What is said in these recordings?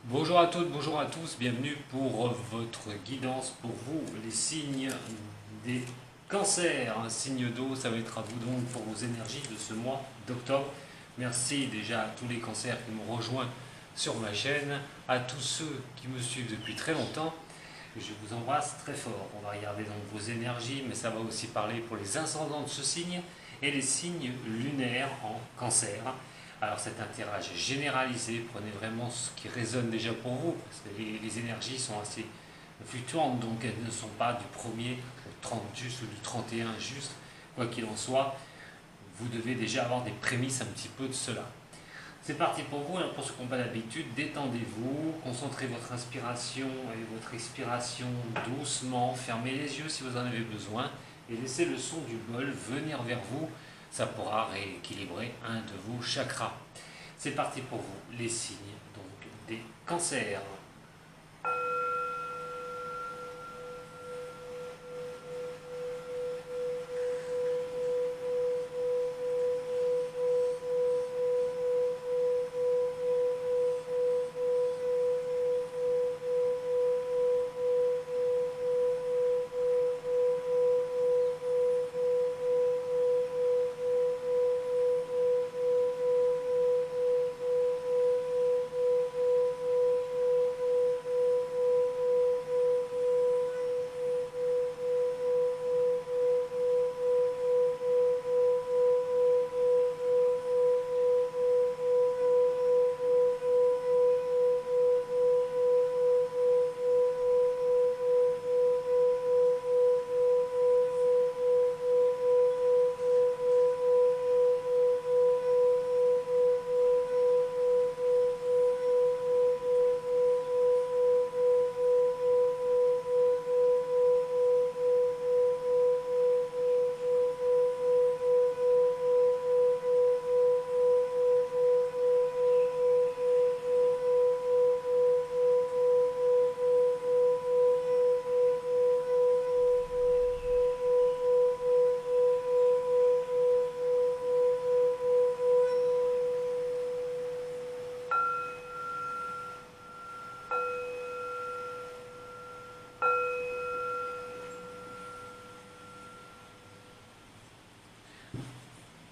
Bonjour à toutes, bonjour à tous, bienvenue pour votre guidance pour vous, les signes des cancers. Un signe d'eau, ça va être à vous donc pour vos énergies de ce mois d'octobre. Merci déjà à tous les cancers qui m'ont rejoint sur ma chaîne, à tous ceux qui me suivent depuis très longtemps. Je vous embrasse très fort. On va regarder donc vos énergies, mais ça va aussi parler pour les ascendants de ce signe et les signes lunaires en cancer. Alors cet tirage généralisé, prenez vraiment ce qui résonne déjà pour vous, parce que les énergies sont assez fluctuantes, donc elles ne sont pas du 1er au 30 juste ou du 31 juste. Quoi qu'il en soit, vous devez déjà avoir des prémices un petit peu de cela. C'est parti pour vous. Alors pour ce qu'on n'a pas d'habitude, détendez-vous, concentrez votre inspiration et votre expiration doucement, fermez les yeux si vous en avez besoin et laissez le son du bol venir vers vous. Ça pourra rééquilibrer un de vos chakras. C'est parti pour vous, les signes donc des cancers.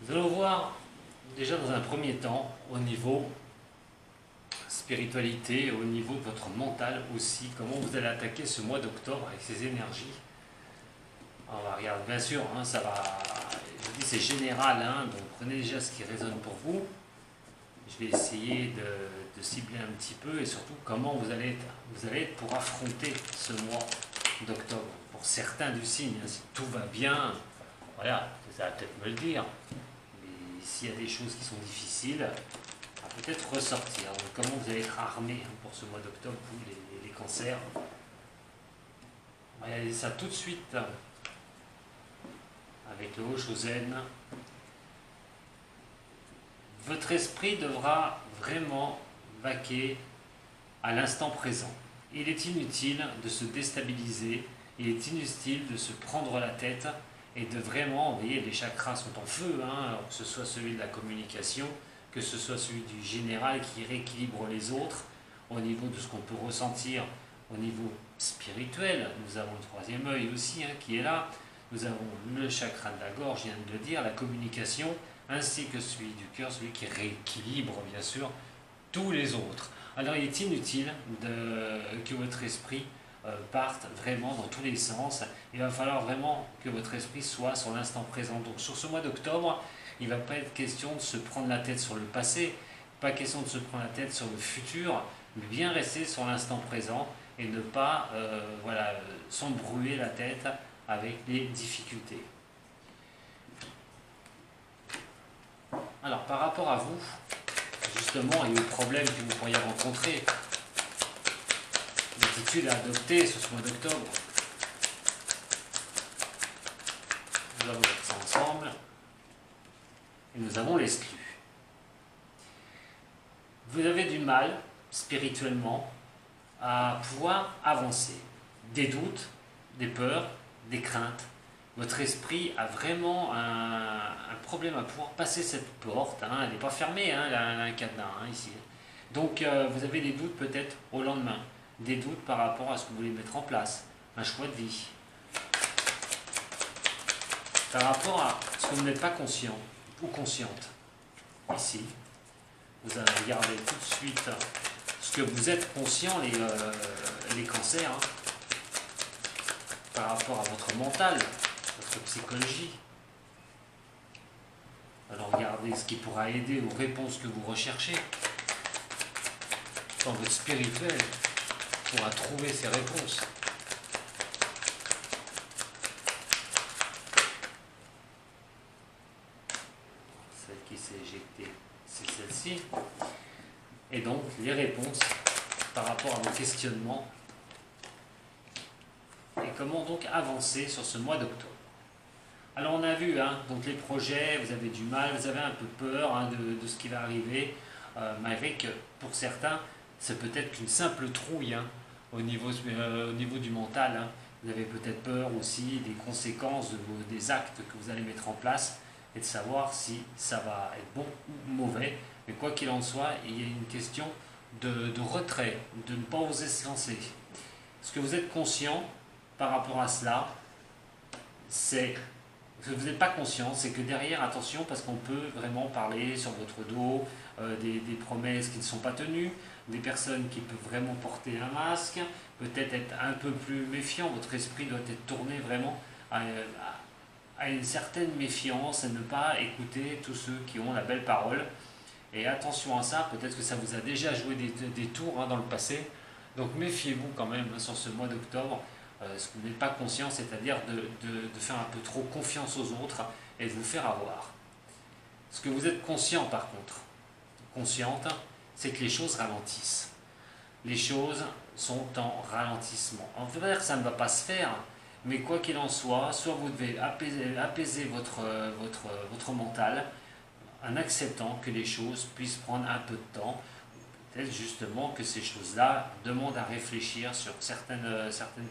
Nous allons voir déjà dans un premier temps au niveau spiritualité, au niveau de votre mental aussi, comment vous allez attaquer ce mois d'octobre avec ces énergies. On va regarder, bien sûr, ça va, je dis c'est général, donc prenez déjà ce qui résonne pour vous. Je vais essayer de cibler un petit peu et surtout comment vous allez être pour affronter ce mois d'octobre. Pour certains du signe, si tout va bien, voilà, ça va peut-être me le dire. Mais s'il y a des choses qui sont difficiles, ça va peut-être ressortir. Donc, comment vous allez être armé pour ce mois d'octobre, vous, les cancers. On va regarder ça tout de suite avec le Oshozen. Votre esprit devra vraiment vaquer à l'instant présent. Il est inutile de se déstabiliser, il est inutile de se prendre la tête et de vraiment, vous voyez, les chakras sont en feu, que ce soit celui de la communication, que ce soit celui du général qui rééquilibre les autres, au niveau de ce qu'on peut ressentir au niveau spirituel. Nous avons le troisième œil aussi qui est là, nous avons le chakra de la gorge, je viens de le dire, la communication, ainsi que celui du cœur, celui qui rééquilibre bien sûr tous les autres. Alors il est inutile que votre esprit parte vraiment dans tous les sens. Il va falloir vraiment que votre esprit soit sur l'instant présent. Donc sur ce mois d'octobre, il ne va pas être question de se prendre la tête sur le passé, pas question de se prendre la tête sur le futur, mais bien rester sur l'instant présent et ne pas s'embrouiller la tête avec les difficultés. Alors par rapport à vous, justement, et aux problèmes que vous pourriez rencontrer, l'attitude à adopter sur ce mois d'octobre, nous allons mettre ça ensemble, et nous avons l'exclu. Vous avez du mal, spirituellement, à pouvoir avancer. Des doutes, des peurs, des craintes. Votre esprit a vraiment un problème à pouvoir passer cette porte. Elle n'est pas fermée, elle a un cadenas ici. Donc vous avez des doutes peut-être au lendemain, des doutes par rapport à ce que vous voulez mettre en place, un choix de vie. Par rapport à ce que vous n'êtes pas conscient ou consciente. Ici, vous allez regarder tout de suite ce que vous êtes conscient, les cancers, hein, par rapport à votre mental, votre psychologie. Alors regardez ce qui pourra aider aux réponses que vous recherchez. Dans votre spirituel, pourra trouver ces réponses. Celle qui s'est éjectée, c'est celle-ci. Et donc les réponses par rapport à vos questionnements et comment donc avancer sur ce mois d'octobre. Alors on a vu, hein, donc les projets, vous avez du mal, vous avez un peu peur, hein, de ce qui va arriver, malgré que pour certains, c'est peut-être qu'une simple trouille, hein, au niveau du mental. Hein. Vous avez peut-être peur aussi des conséquences des actes que vous allez mettre en place et de savoir si ça va être bon ou mauvais. Mais quoi qu'il en soit, il y a une question de retrait, de ne pas oser se lancer. Est-ce que vous êtes conscient par rapport à cela? C'est que vous n'êtes pas conscient, c'est que derrière, attention, parce qu'on peut vraiment parler sur votre dos des promesses qui ne sont pas tenues, des personnes qui peuvent vraiment porter un masque, peut-être être un peu plus méfiant, votre esprit doit être tourné vraiment à une certaine méfiance et ne pas écouter tous ceux qui ont la belle parole. Et attention à ça, peut-être que ça vous a déjà joué des tours, hein, dans le passé, donc méfiez-vous quand même, hein, sur ce mois d'octobre. Ce que vous n'êtes pas conscient, c'est-à-dire de faire un peu trop confiance aux autres et de vous faire avoir. Ce que vous êtes conscient par contre, consciente, c'est que les choses ralentissent. Les choses sont en ralentissement. On ne peut pas dire que ça ne va pas se faire, mais quoi qu'il en soit vous devez apaiser votre mental en acceptant que les choses puissent prendre un peu de temps. Peut-être justement que ces choses-là demandent à réfléchir sur certaines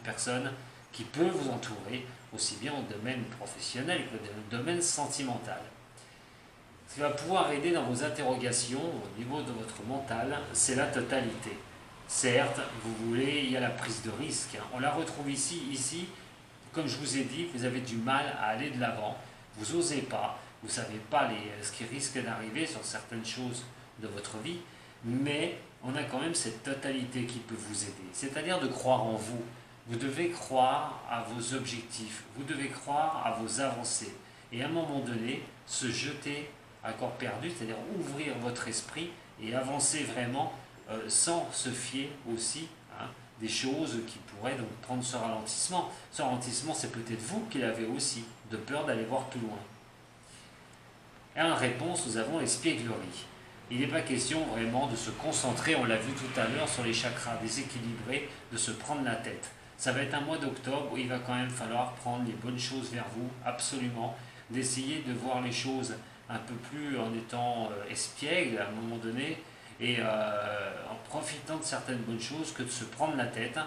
personnes qui peuvent vous entourer, aussi bien au domaine professionnel que dans le domaine sentimental. Ce qui va pouvoir aider dans vos interrogations au niveau de votre mental, c'est la totalité. Certes, vous voulez, il y a la prise de risque. On la retrouve ici, comme je vous ai dit, vous avez du mal à aller de l'avant, vous n'osez pas, vous ne savez pas ce qui risque d'arriver sur certaines choses de votre vie, mais on a quand même cette totalité qui peut vous aider, c'est-à-dire de croire en vous. Vous devez croire à vos objectifs, vous devez croire à vos avancées, et à un moment donné, se jeter à corps perdu, c'est-à-dire ouvrir votre esprit et avancer vraiment sans se fier aussi, hein, des choses qui pourraient donc prendre ce ralentissement. Ce ralentissement, c'est peut-être vous qui l'avez aussi, de peur d'aller voir plus loin. Et en réponse, nous avons l'espièglerie. Il n'est pas question vraiment de se concentrer, on l'a vu tout à l'heure, sur les chakras déséquilibrés, de se prendre la tête. Ça va être un mois d'octobre où il va quand même falloir prendre les bonnes choses vers vous, absolument, d'essayer de voir les choses un peu plus en étant espiègle à un moment donné, et en profitant de certaines bonnes choses, que de se prendre la tête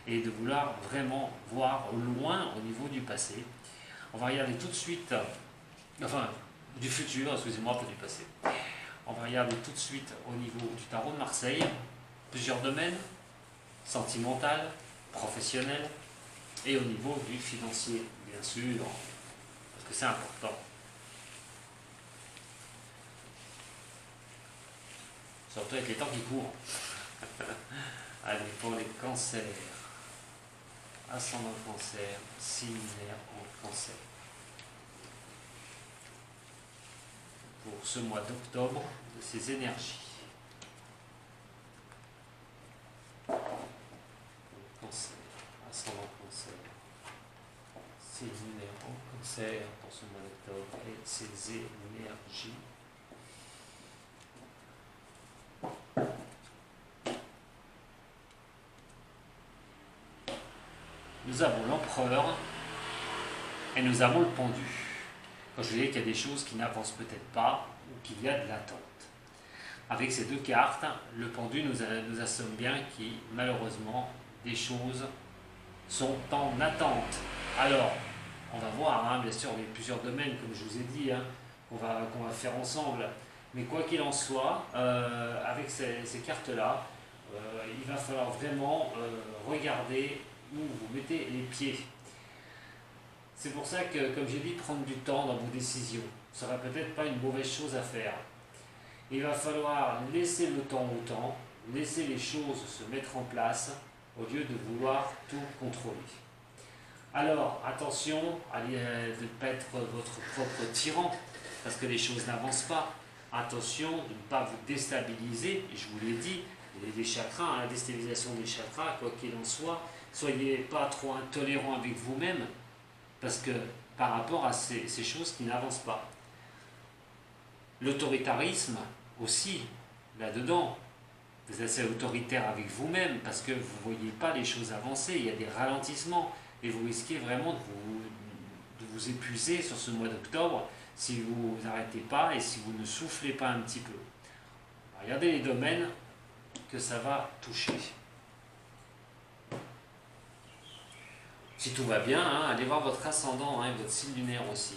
et de vouloir vraiment voir loin au niveau du passé. On va regarder tout de suite, enfin du futur, excusez-moi, pas du passé. On va regarder tout de suite au niveau du tarot de Marseille, plusieurs domaines, sentimental, professionnel, et au niveau du financier, bien sûr, parce que c'est important. Surtout avec les temps qui courent. Allez, pour les cancers, ascendant cancer, signe lunaire en cancer. Pour ce mois d'octobre, de ces énergies. Cancer, ascendant cancer, signe lunaire en cancer pour ce mois d'octobre et ces énergies. Nous avons l'empereur et nous avons le pendu. Quand je dis qu'il y a des choses qui n'avancent peut-être pas ou qu'il y a de l'attente. Avec ces deux cartes, le pendu nous assomme bien que malheureusement des choses sont en attente. Alors, on va voir, hein, bien sûr, il y a plusieurs domaines, comme je vous ai dit, hein, qu'on va faire ensemble. Mais quoi qu'il en soit, avec ces cartes-là, il va falloir vraiment regarder où vous mettez les pieds. C'est pour ça que, comme j'ai dit, prendre du temps dans vos décisions ne sera peut-être pas une mauvaise chose à faire. Il va falloir laisser le temps au temps, laisser les choses se mettre en place au lieu de vouloir tout contrôler. Alors, attention à ne pas être votre propre tyran, parce que les choses n'avancent pas. Attention de ne pas vous déstabiliser, et je vous l'ai dit, les chakras, la déstabilisation des chakras, quoi qu'il en soit, soyez pas trop intolérant avec vous-même, parce que par rapport à ces choses qui n'avancent pas. L'autoritarisme aussi, là-dedans, vous êtes assez autoritaire avec vous-même, parce que vous ne voyez pas les choses avancer, il y a des ralentissements, et vous risquez vraiment de vous épuiser sur ce mois d'octobre si vous n'arrêtez pas et si vous ne soufflez pas un petit peu. Regardez les domaines que ça va toucher. Si tout va bien, allez voir votre ascendant et votre signe lunaire aussi.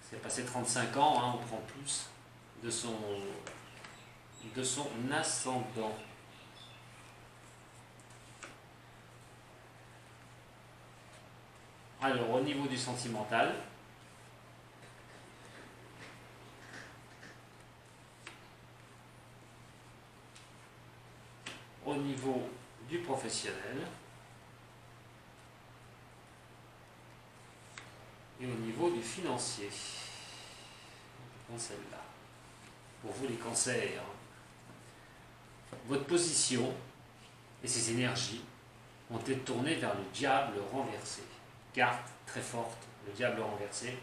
C'est passé 35 ans, on prend plus de son ascendant. Alors, au niveau du sentimental, au niveau du professionnel et au niveau du financier. Je prends celle-là. Pour vous les cancers, votre position et ses énergies ont été tournées vers le diable renversé. Carte très forte, le diable renversé.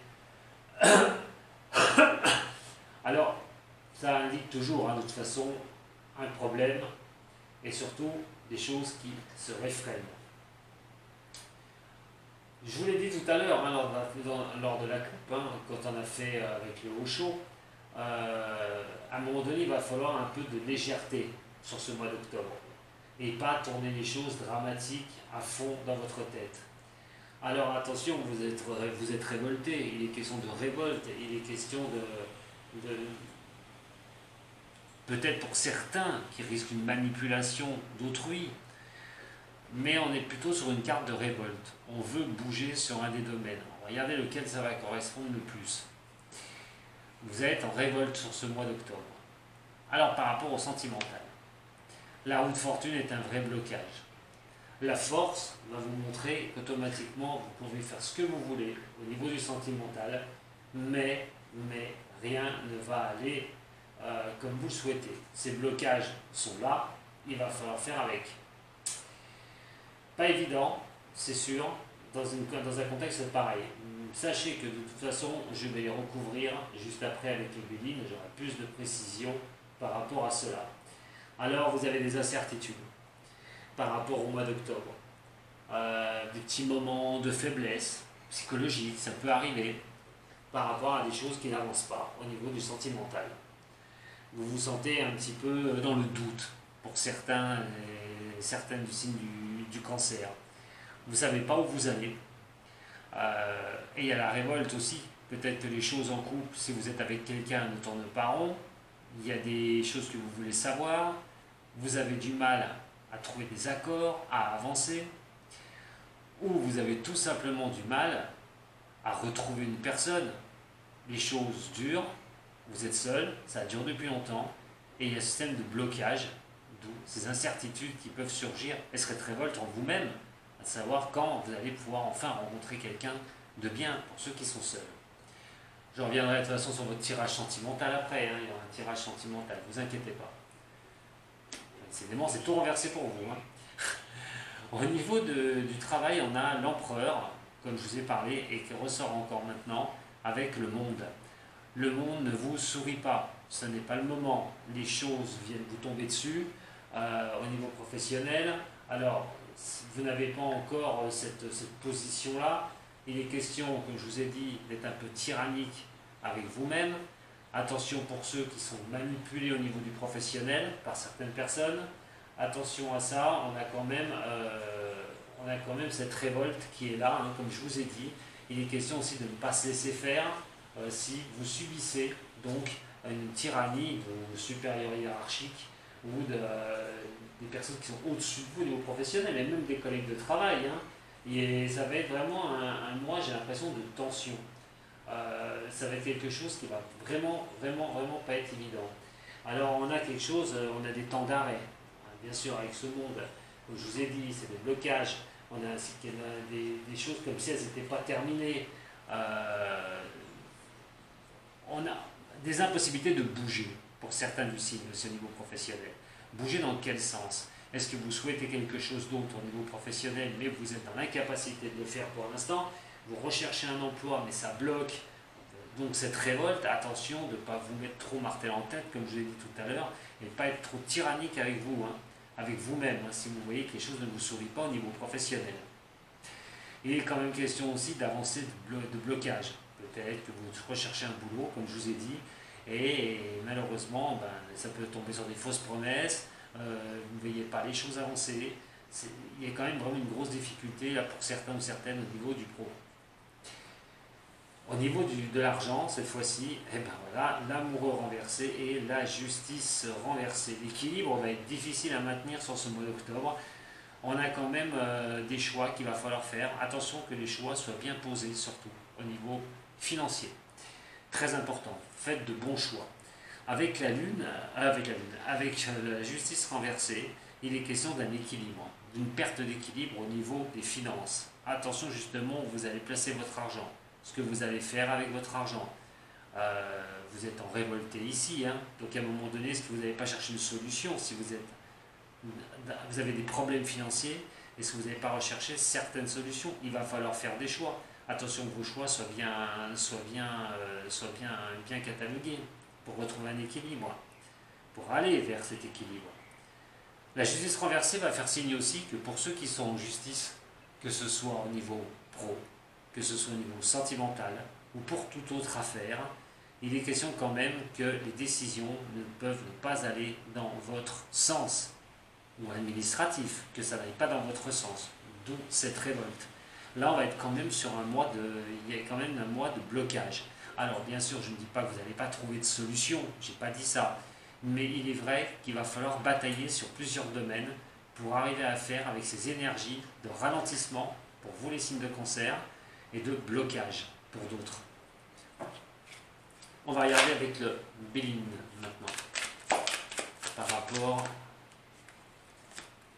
Alors, ça indique toujours, de toute façon, un problème et surtout des choses qui se réfrènent. Je vous l'ai dit tout à l'heure, lors de la coupe, quand on a fait avec le haut chaud, à un moment donné, il va falloir un peu de légèreté sur ce mois d'octobre et pas tourner les choses dramatiques à fond dans votre tête. Alors attention, vous êtes révolté, il est question de révolte, il est question de peut-être pour certains qui risquent une manipulation d'autrui, mais on est plutôt sur une carte de révolte. On veut bouger sur un des domaines. Regardez lequel ça va correspondre le plus. Vous êtes en révolte sur ce mois d'octobre. Alors par rapport au sentimental, la roue de fortune est un vrai blocage. La force va vous montrer qu'automatiquement vous pouvez faire ce que vous voulez au niveau du sentimental, mais rien ne va aller comme vous le souhaitez. Ces blocages sont là, il va falloir faire avec. Pas évident, c'est sûr, dans un contexte pareil. Sachez que de toute façon, je vais les recouvrir juste après avec les béline, j'aurai plus de précision par rapport à cela. Alors vous avez des incertitudes par rapport au mois d'octobre. Des petits moments de faiblesse psychologique, ça peut arriver par rapport à des choses qui n'avancent pas au niveau du sentimental. Vous vous sentez un petit peu dans le doute pour certaines du signe du cancer. Vous ne savez pas où vous allez. Et il y a la révolte aussi. Peut-être que les choses en couple, si vous êtes avec quelqu'un, ne tournent pas rond. Il y a des choses que vous voulez savoir. Vous avez du mal à trouver des accords, à avancer. Ou vous avez tout simplement du mal à retrouver une personne. Les choses durent. Vous êtes seul, ça dure depuis longtemps. Et il y a ce système de blocage, d'où ces incertitudes qui peuvent surgir et cette révolte en vous-même, à savoir quand vous allez pouvoir enfin rencontrer quelqu'un de bien pour ceux qui sont seuls. Je reviendrai de toute façon sur votre tirage sentimental après, il y aura un tirage sentimental, ne vous inquiétez pas. Décidément, c'est tout renversé pour vous. Au niveau du travail, on a l'empereur, comme je vous ai parlé, et qui ressort encore maintenant avec le monde. Le monde ne vous sourit pas, ce n'est pas le moment, les choses viennent vous tomber dessus au niveau professionnel. Alors, vous n'avez pas encore cette position-là, il est question, comme je vous ai dit, d'être un peu tyrannique avec vous-même. Attention pour ceux qui sont manipulés au niveau du professionnel par certaines personnes. Attention à ça, on a quand même cette révolte qui est là, comme je vous ai dit. Il est question aussi de ne pas se laisser faire si vous subissez donc une tyrannie de supérieurs hiérarchiques ou des personnes qui sont au-dessus de vous au niveau professionnel, et même des collègues de travail. Hein. Et ça va être vraiment un mois, j'ai l'impression, de tension. Ça va être quelque chose qui va vraiment, vraiment, vraiment pas être évident. Alors on a quelque chose, on a des temps d'arrêt, bien sûr avec ce monde, comme je vous ai dit, c'est des blocages, on a des choses comme si elles n'étaient pas terminées, on a des impossibilités de bouger pour certains du signe de ce niveau professionnel. Bouger dans quel sens? Est-ce que vous souhaitez quelque chose d'autre au niveau professionnel, mais vous êtes dans l'incapacité de le faire pour l'instant? Vous recherchez un emploi, mais ça bloque. Donc cette révolte, attention de ne pas vous mettre trop martel en tête, comme je l'ai dit tout à l'heure, et de ne pas être trop tyrannique avec vous, hein, avec vous-même, hein, si vous voyez que les choses ne vous sourient pas au niveau professionnel. Il est quand même question aussi d'avancer de blocage. Peut-être que vous recherchez un boulot, comme je vous ai dit, et malheureusement, ça peut tomber sur des fausses promesses, vous ne voyez pas les choses avancer. Il y a quand même vraiment une grosse difficulté là, pour certains ou certaines au niveau du pro. Au niveau de l'argent, cette fois-ci, voilà, l'amoureux renversé et la justice renversée. L'équilibre va être difficile à maintenir sur ce mois d'octobre. On a quand même des choix qu'il va falloir faire. Attention que les choix soient bien posés, surtout au niveau financier. Très important, faites de bons choix. Avec la justice renversée, il est question d'un équilibre, d'une perte d'équilibre au niveau des finances. Attention justement où vous allez placer votre argent, ce que vous allez faire avec votre argent. Vous êtes en révolté ici, hein, donc à un moment donné, est-ce que vous n'allez pas chercher une solution si vous avez des problèmes financiers? Est-ce que vous n'allez pas rechercher certaines solutions? Il va falloir faire des choix. Attention que vos choix soient bien catalogués pour retrouver un équilibre, pour aller vers cet équilibre. La justice renversée va faire signe aussi que pour ceux qui sont en justice, que ce soit au niveau pro, que ce soit au niveau sentimental ou pour toute autre affaire, il est question quand même que les décisions ne peuvent ne pas aller dans votre sens, ou administratif, que ça n'aille pas dans votre sens, d'où cette révolte. Là, on va être quand même sur il y a quand même un mois de blocage. Alors, bien sûr, je ne dis pas que vous n'allez pas trouver de solution, je n'ai pas dit ça, mais il est vrai qu'il va falloir batailler sur plusieurs domaines pour arriver à faire avec ces énergies de ralentissement, pour vous les signes de cancer, et de blocage pour d'autres. On va regarder avec le Béline maintenant, par rapport...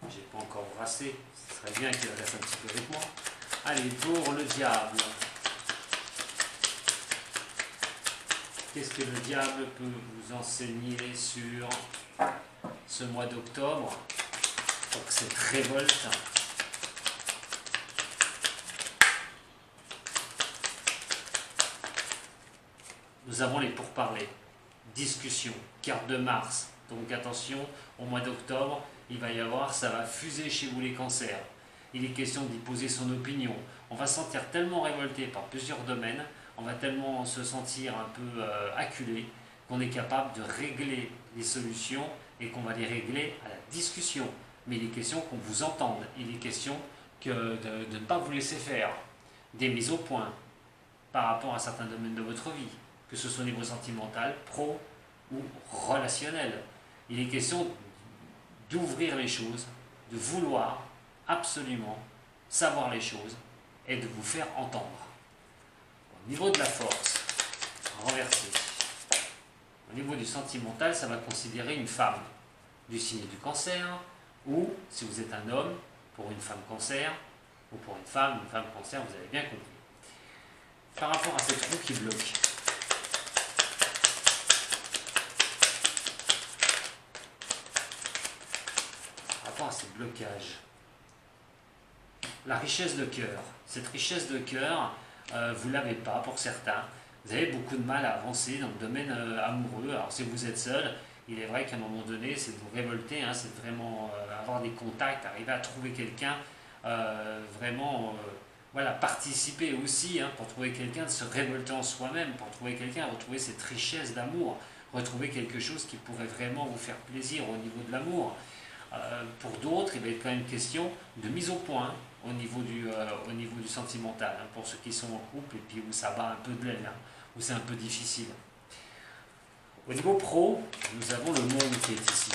J'ai pas encore brassé, ce serait bien qu'il reste un petit peu avec moi. Allez, pour le diable. Qu'est-ce que le diable peut vous enseigner sur ce mois d'octobre? Donc cette révolte. Nous avons les pourparlers, discussions, carte de Mars. Donc attention, au mois d'octobre, il va y avoir, ça va fuser chez vous les cancers. Il est question d'y poser son opinion. On va se sentir tellement révolté par plusieurs domaines, on va tellement se sentir un peu acculé, qu'on est capable de régler les solutions et qu'on va les régler à la discussion. Mais il est question qu'on vous entende, il est question de ne pas vous laisser faire des mises au point par rapport à certains domaines de votre vie, que ce soit au niveau sentimental, pro ou relationnel. Il est question d'ouvrir les choses, de vouloir absolument savoir les choses et de vous faire entendre. Au niveau de la force, renversée. Au niveau du sentimental, ça va considérer une femme du signe du cancer, ou si vous êtes un homme, pour une femme cancer, ou pour une femme cancer, vous avez bien compris. Par rapport à cette roue qui bloque, à ces blocages. La richesse de cœur. Cette richesse de cœur, vous ne l'avez pas pour certains. Vous avez beaucoup de mal à avancer dans le domaine amoureux. Alors si vous êtes seul, il est vrai qu'à un moment donné, c'est de vous révolter, hein, c'est vraiment avoir des contacts, arriver à trouver quelqu'un, vraiment voilà, participer aussi hein, pour trouver quelqu'un, de se révolter en soi-même, pour trouver quelqu'un, retrouver cette richesse d'amour, retrouver quelque chose qui pourrait vraiment vous faire plaisir au niveau de l'amour. Pour d'autres, il va être quand même question de mise au point au niveau du sentimental, hein, pour ceux qui sont en couple et puis où ça bat un peu de l'aile, hein, où c'est un peu difficile. Au niveau pro, nous avons le monde qui est ici.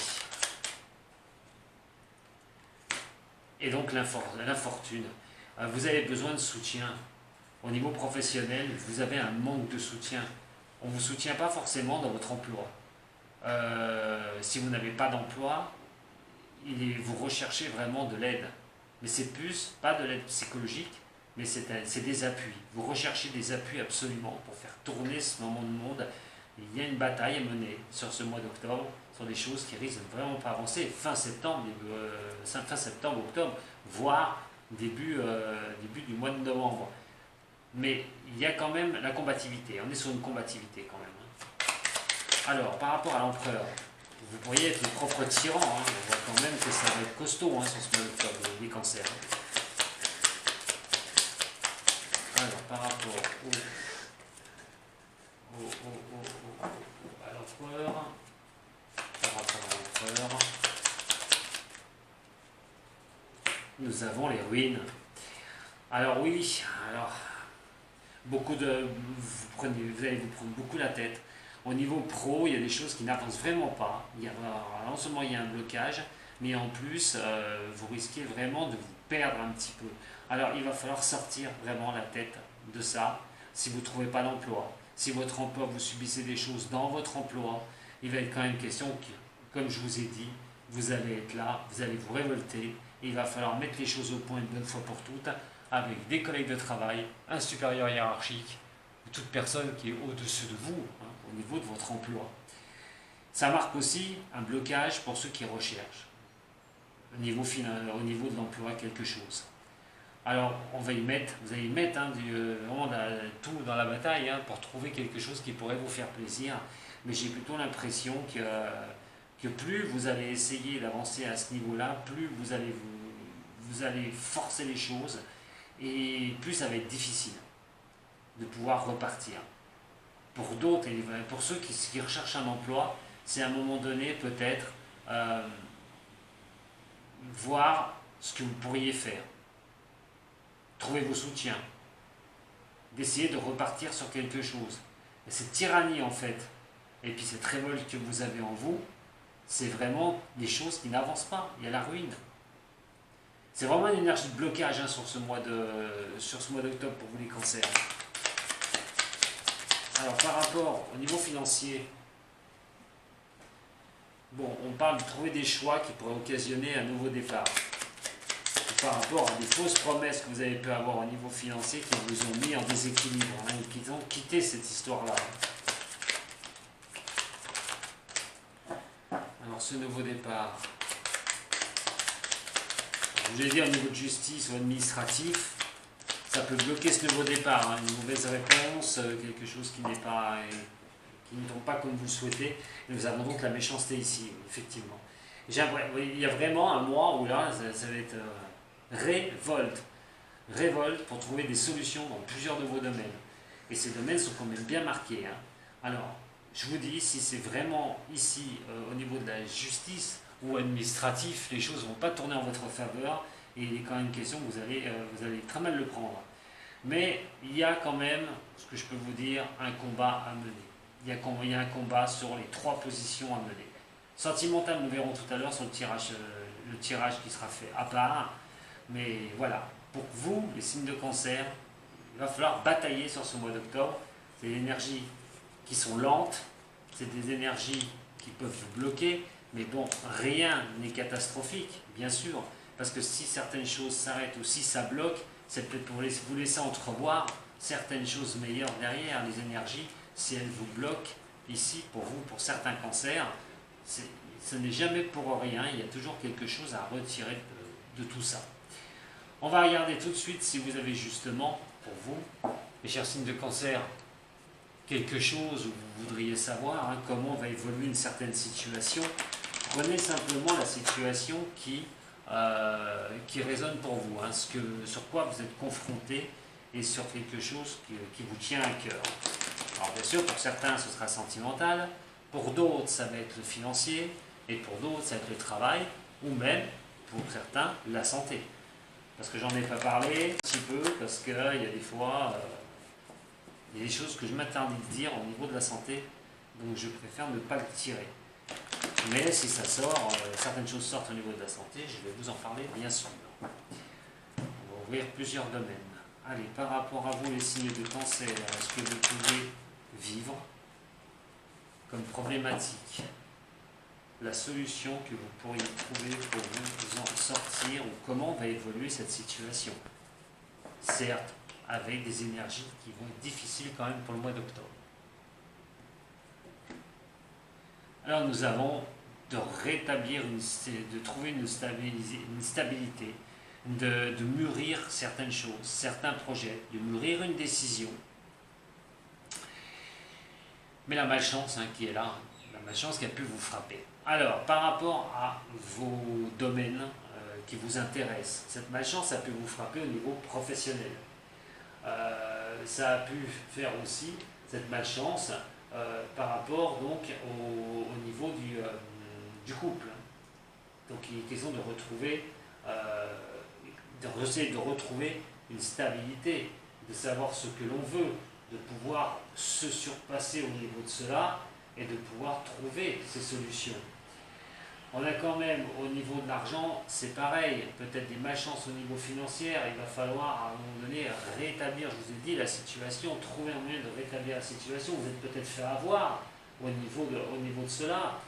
Et donc l'infortune. Vous avez besoin de soutien. Au niveau professionnel, vous avez un manque de soutien. On ne vous soutient pas forcément dans votre emploi. Si vous n'avez pas d'emploi, vous recherchez vraiment de l'aide. Mais c'est plus, pas de l'aide psychologique, mais c'est des appuis. Vous recherchez des appuis absolument pour faire tourner ce moment de monde. Il y a une bataille à mener sur ce mois d'octobre, sur des choses qui risquent de vraiment pas avancer. Fin septembre, octobre, voire début du mois de novembre. Mais il y a quand même la combativité. On est sur une combativité quand même. Alors, par rapport à l'empereur, vous pourriez être le propre tyran. On voit quand même que ça va être costaud sur ce mois d'octobre, les cancers. Alors, par rapport à l'empereur, nous avons les ruines. Alors oui, vous allez vous prendre beaucoup la tête. Au niveau pro, il y a des choses qui n'avancent vraiment pas. Non seulement il y a un blocage, mais en plus, vous risquez vraiment de vous perdre un petit peu. Alors il va falloir sortir vraiment la tête de ça. Si vous ne trouvez pas d'emploi, si votre emploi, vous subissez des choses dans votre emploi, il va être quand même question que, comme je vous ai dit, vous allez être là, vous allez vous révolter, et il va falloir mettre les choses au point une bonne fois pour toutes, avec des collègues de travail, un supérieur hiérarchique, ou toute personne qui est au-dessus de vous, au niveau de votre emploi. Ça marque aussi un blocage pour ceux qui recherchent, au niveau de l'emploi, quelque chose. Alors, vous allez mettre vraiment tout dans la bataille pour trouver quelque chose qui pourrait vous faire plaisir, mais j'ai plutôt l'impression que plus vous allez essayer d'avancer à ce niveau-là, plus vous allez forcer les choses, et plus ça va être difficile de pouvoir repartir. Pour d'autres, et pour ceux qui recherchent un emploi, c'est à un moment donné peut-être voir ce que vous pourriez faire. Trouver vos soutiens. D'essayer de repartir sur quelque chose. Et cette tyrannie en fait, et puis cette révolte que vous avez en vous, c'est vraiment des choses qui n'avancent pas. Il y a la ruine. C'est vraiment une énergie de blocage sur ce mois d'octobre pour vous les cancers. Alors par rapport au niveau financier, on parle de trouver des choix qui pourraient occasionner un nouveau départ. Et par rapport à des fausses promesses que vous avez pu avoir au niveau financier qui vous ont mis en déséquilibre, et qui ont quitté cette histoire-là. Alors ce nouveau départ, je vais dire au niveau de justice ou administratif, ça peut bloquer ce nouveau départ, une mauvaise réponse, quelque chose qui ne tombe pas comme vous le souhaitez. Et nous avons donc la méchanceté ici, effectivement. Il y a vraiment un mois où là, ça va être révolte. Révolte pour trouver des solutions dans plusieurs de vos domaines. Et ces domaines sont quand même bien marqués. Alors, je vous dis, si c'est vraiment ici, au niveau de la justice ou administratif, les choses ne vont pas tourner en votre faveur, et il est quand même question que vous allez très mal le prendre. Mais il y a quand même, ce que je peux vous dire, un combat à mener. Il y a un combat sur les 3 positions à mener. Sentimental, nous verrons tout à l'heure sur le tirage qui sera fait à part. Mais voilà, pour vous, les signes de cancer, il va falloir batailler sur ce mois d'octobre. C'est des énergies qui sont lentes, c'est des énergies qui peuvent vous bloquer, mais bon, rien n'est catastrophique, bien sûr, parce que si certaines choses s'arrêtent ou si ça bloque, c'est peut-être pour vous laisser entrevoir certaines choses meilleures derrière. Les énergies, si elles vous bloquent ici, pour vous, pour certains cancers, ce n'est jamais pour rien, il y a toujours quelque chose à retirer de tout ça. On va regarder tout de suite si vous avez justement, pour vous, mes chers signes de cancer, quelque chose où vous voudriez savoir comment va évoluer une certaine situation. Prenez simplement la situation qui résonne pour vous, sur quoi vous êtes confronté et sur quelque chose qui vous tient à cœur. Alors bien sûr, pour certains, ce sera sentimental, pour d'autres, ça va être le financier, et pour d'autres, ça va être le travail, ou même, pour certains, la santé. Parce que j'en ai pas parlé un petit peu, parce qu'il y a des fois, il y a des choses que je m'interdis de dire au niveau de la santé, Donc je préfère ne pas le tirer. Mais si ça sort, certaines choses sortent au niveau de la santé, je vais vous en parler bien sûr. On va ouvrir plusieurs domaines. Allez, par rapport à vous, les signes de cancer, est-ce que vous pouvez vivre comme problématique la solution que vous pourriez trouver pour vous en sortir, ou comment va évoluer cette situation? Certes, avec des énergies qui vont être difficiles quand même pour le mois d'octobre. Alors nous avons de rétablir, de trouver une stabilité, de mûrir certaines choses, certains projets, de mûrir une décision. Mais la malchance qui est là, la malchance qui a pu vous frapper. Alors, par rapport à vos domaines qui vous intéressent, cette malchance a pu vous frapper au niveau professionnel. Ça a pu faire aussi, cette malchance, par rapport donc au niveau du couple. Donc il est question de retrouver, de retrouver une stabilité, de savoir ce que l'on veut, de pouvoir se surpasser au niveau de cela et de pouvoir trouver ces solutions. On a quand même au niveau de l'argent, c'est pareil, peut-être des malchances au niveau financier, il va falloir à un moment donné rétablir, je vous ai dit, la situation, trouver un moyen de rétablir la situation. Vous êtes peut-être fait avoir au niveau de cela.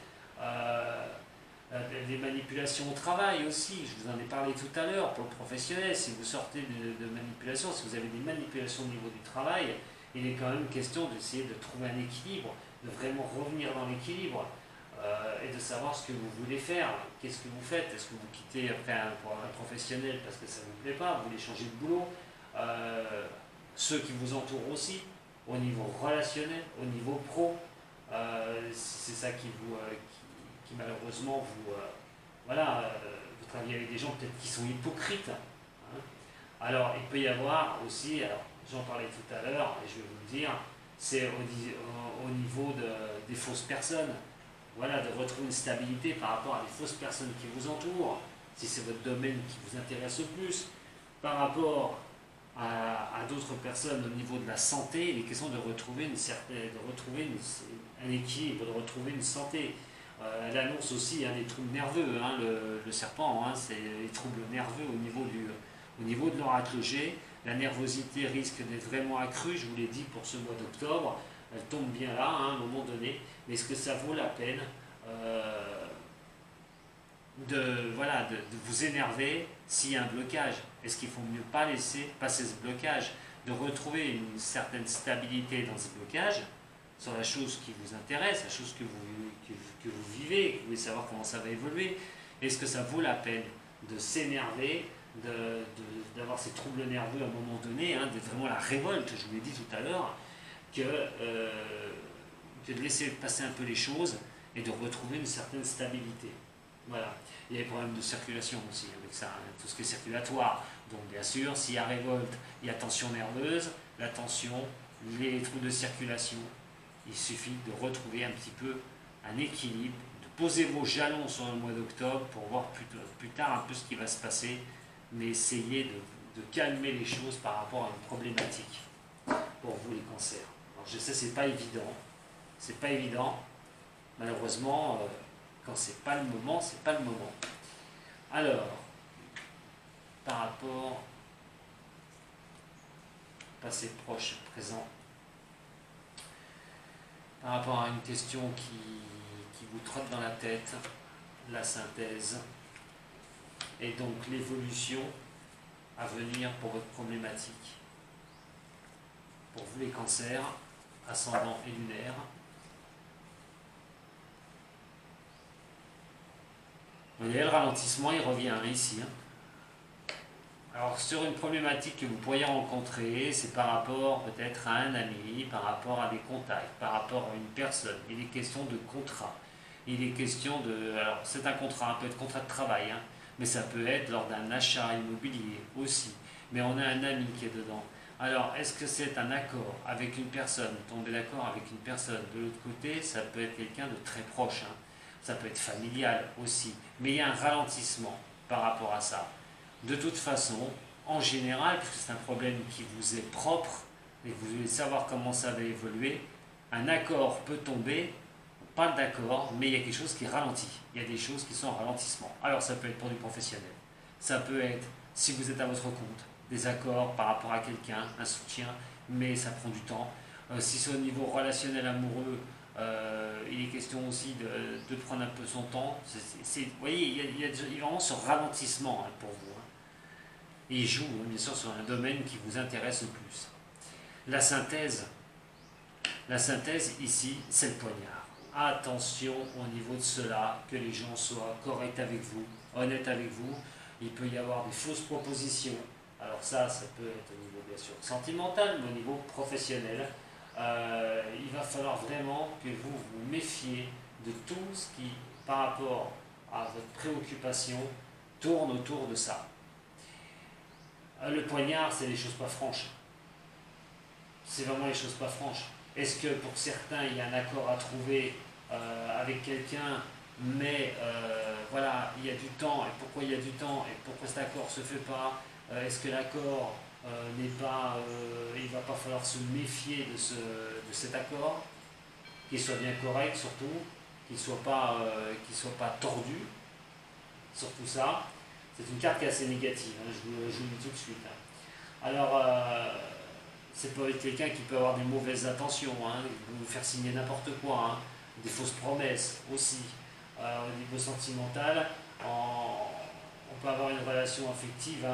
Des manipulations au travail aussi, je vous en ai parlé tout à l'heure pour le professionnel. Si vous sortez de manipulation, si vous avez des manipulations au niveau du travail, il est quand même question d'essayer de trouver un équilibre, de vraiment revenir dans l'équilibre. Et de savoir ce que vous voulez faire, qu'est-ce que vous faites, est-ce que vous quittez après un professionnel parce que ça ne vous plaît pas, vous voulez changer de boulot, ceux qui vous entourent aussi, au niveau relationnel, au niveau pro, c'est ça qui malheureusement vous travaillez avec des gens peut-être qui sont hypocrites. Alors il peut y avoir aussi, alors j'en parlais tout à l'heure et je vais vous le dire, c'est au niveau des fausses personnes. Voilà, de retrouver une stabilité par rapport à des fausses personnes qui vous entourent, si c'est votre domaine qui vous intéresse le plus, par rapport à d'autres personnes au niveau de la santé, il est question de retrouver un équilibre, de retrouver une santé. Elle annonce aussi des troubles nerveux, le serpent, c'est les troubles nerveux au niveau de l'oracle G. La nervosité risque d'être vraiment accrue, je vous l'ai dit, pour ce mois d'octobre. Elle tombe bien là, à un moment donné, mais est-ce que ça vaut la peine de vous énerver s'il y a un blocage? Est-ce qu'il ne faut mieux pas laisser passer ce blocage, de retrouver une certaine stabilité dans ce blocage, sur la chose qui vous intéresse, la chose que vous vivez, que vous voulez savoir comment ça va évoluer? Est-ce que ça vaut la peine de s'énerver, d'avoir ces troubles nerveux à un moment donné, d'être vraiment la révolte, je vous l'ai dit tout à l'heure, que de laisser passer un peu les choses et de retrouver une certaine stabilité. Voilà. Il y a des problèmes de circulation aussi avec ça, tout ce qui est circulatoire. Donc bien sûr, s'il y a révolte, il y a tension nerveuse, la tension, les troubles de circulation, il suffit de retrouver un petit peu un équilibre, de poser vos jalons sur le mois d'octobre pour voir plus tard un peu ce qui va se passer, mais essayez de calmer les choses par rapport à une problématique pour vous les cancers. Alors je sais, c'est pas évident, malheureusement, quand c'est pas le moment, c'est pas le moment. Alors, par rapport passé, proche, présent, par rapport à une question qui vous trotte dans la tête, la synthèse, et donc l'évolution à venir pour votre problématique. Pour vous les cancers, ascendant et lunaire. Vous voyez, le ralentissement, il revient ici. Alors, sur une problématique que vous pourriez rencontrer, c'est par rapport peut-être à un ami, par rapport à des contacts, par rapport à une personne. Il est question de contrat. Il est question de... Alors, c'est un contrat, ça peut être contrat de travail, mais ça peut être lors d'un achat immobilier aussi. Mais on a un ami qui est dedans. Alors, est-ce que c'est un accord avec une personne, tomber d'accord avec une personne? De l'autre côté, ça peut être quelqu'un de très proche. Ça peut être familial aussi. Mais il y a un ralentissement par rapport à ça. De toute façon, en général, puisque c'est un problème qui vous est propre et que vous voulez savoir comment ça va évoluer, Un accord peut tomber, pas d'accord, mais il y a quelque chose qui ralentit. Il y a des choses qui sont en ralentissement. Alors ça peut être pour du professionnel. Ça peut être, si vous êtes à votre compte, des accords par rapport à quelqu'un, un soutien, mais ça prend du temps. Si c'est au niveau relationnel amoureux, il est question aussi de prendre un peu son temps. Vous voyez, il y a vraiment ce ralentissement pour vous. Et il joue, bien sûr, sur un domaine qui vous intéresse le plus. La synthèse ici, c'est le poignard. Attention au niveau de cela, que les gens soient corrects avec vous, honnêtes avec vous. Il peut y avoir des fausses propositions. Alors ça peut être au niveau bien sûr sentimental, mais au niveau professionnel. Il va falloir vraiment que vous vous méfiez de tout ce qui, par rapport à votre préoccupation, tourne autour de ça. Le poignard, c'est les choses pas franches. C'est vraiment les choses pas franches. Est-ce que pour certains, il y a un accord à trouver avec quelqu'un, mais voilà, il y a du temps, et pourquoi il y a du temps, et pourquoi cet accord ne se fait pas? Est-ce que l'accord n'est pas... il va pas falloir se méfier de cet accord, qu'il soit bien correct surtout, qu'il soit pas tordu, surtout ça. C'est une carte qui est assez négative, je vous le dis tout de suite. Alors, c'est peut être quelqu'un qui peut avoir des mauvaises intentions, vous faire signer n'importe quoi, des fausses promesses aussi. Au niveau sentimental, on peut avoir une relation affective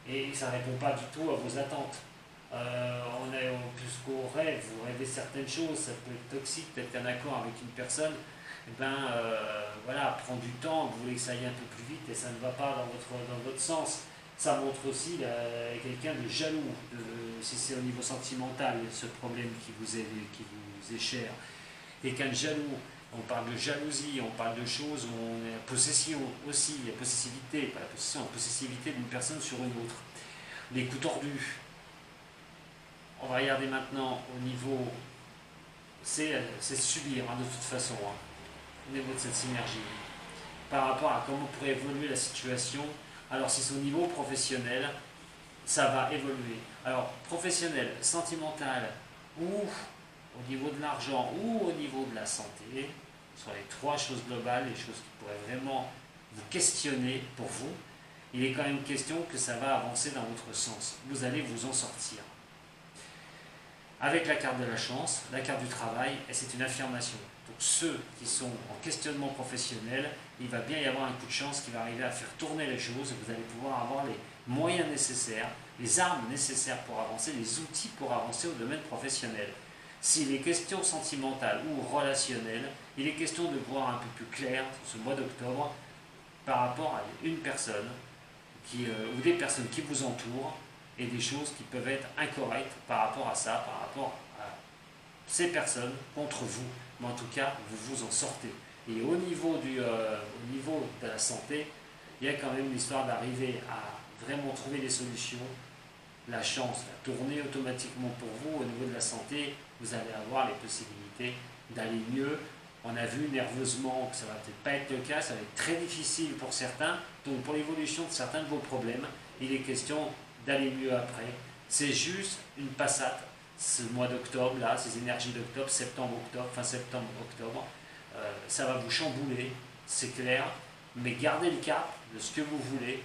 et ça ne répond pas du tout à vos attentes. On est plus qu'au rêve, vous rêvez certaines choses, ça peut être toxique, peut-être un accord avec une personne, voilà, prend du temps, vous voulez que ça aille un peu plus vite et ça ne va pas dans votre sens. Ça montre aussi quelqu'un de jaloux, si c'est au niveau sentimental, ce problème qui vous est cher. Quelqu'un de jaloux, on parle de jalousie, on parle de choses où on est possession aussi, il y a possessivité, pas la possession, la possessivité d'une personne sur une autre. Les coups tordus. On va regarder maintenant au niveau, c'est subir de toute façon, au niveau de cette synergie. Par rapport à comment pourrait évoluer la situation. Alors si c'est au niveau professionnel, ça va évoluer. Alors professionnel, sentimental ou au niveau de l'argent ou au niveau de la santé, ce sont les trois choses globales, les choses qui pourraient vraiment vous questionner pour vous. Il est quand même question que ça va avancer dans votre sens. Vous allez vous en sortir. Avec la carte de la chance, la carte du travail, et c'est une affirmation. Donc ceux qui sont en questionnement professionnel, il va bien y avoir un coup de chance qui va arriver à faire tourner les choses et vous allez pouvoir avoir les moyens nécessaires, les armes nécessaires pour avancer, les outils pour avancer au domaine professionnel. S'il est question sentimentale ou relationnelle, il est question de voir un peu plus clair sur ce mois d'octobre par rapport à une personne ou des personnes qui vous entourent et des choses qui peuvent être incorrectes par rapport à ça, par rapport à ces personnes contre vous. Mais en tout cas, vous vous en sortez. Et au niveau de la santé, il y a quand même l'histoire d'arriver à vraiment trouver des solutions. La chance va tourner automatiquement pour vous. Au niveau de la santé, vous allez avoir les possibilités d'aller mieux. On a vu nerveusement que ça ne va peut-être pas être le cas, ça va être très difficile pour certains. Donc pour l'évolution de certains de vos problèmes, il est question d'aller mieux après. C'est juste une passade, ce mois d'octobre, là, ces énergies d'octobre, septembre-octobre, fin septembre-octobre. Ça va vous chambouler, c'est clair, mais gardez le cap de ce que vous voulez,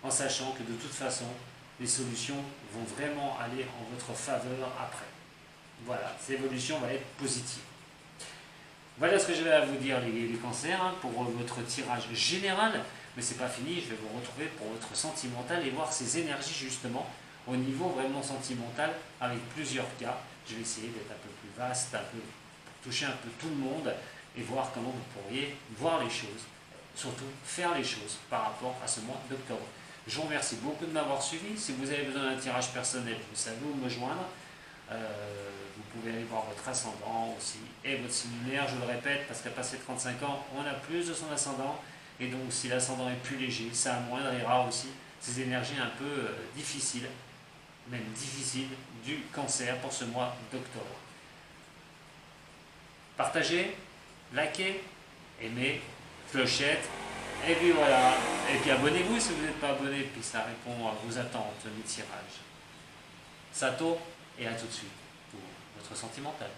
en sachant que de toute façon, les solutions vont vraiment aller en votre faveur après. Voilà, cette évolution va être positive. Voilà ce que j'avais à vous dire les cancers pour votre tirage général, mais c'est pas fini, je vais vous retrouver pour votre sentimental et voir ces énergies justement au niveau vraiment sentimental avec plusieurs cas. Je vais essayer d'être un peu plus vaste, pour toucher un peu tout le monde et voir comment vous pourriez voir les choses, surtout faire les choses par rapport à ce mois d'octobre. Je vous remercie beaucoup de m'avoir suivi. Si vous avez besoin d'un tirage personnel, vous savez où me joindre. Vous pouvez aller voir votre ascendant aussi et votre signe lunaire, je le répète, parce qu'à passer 35 ans, on a plus de son ascendant. Et donc si l'ascendant est plus léger, ça amoindrira aussi ces énergies un peu difficiles, même difficiles, du cancer pour ce mois d'octobre. Partagez, likez, aimez, clochette, et puis voilà. Et puis abonnez-vous si vous n'êtes pas abonné, puis ça répond à vos attentes, mes tirages. Sato, et à tout de suite pour votre sentimental.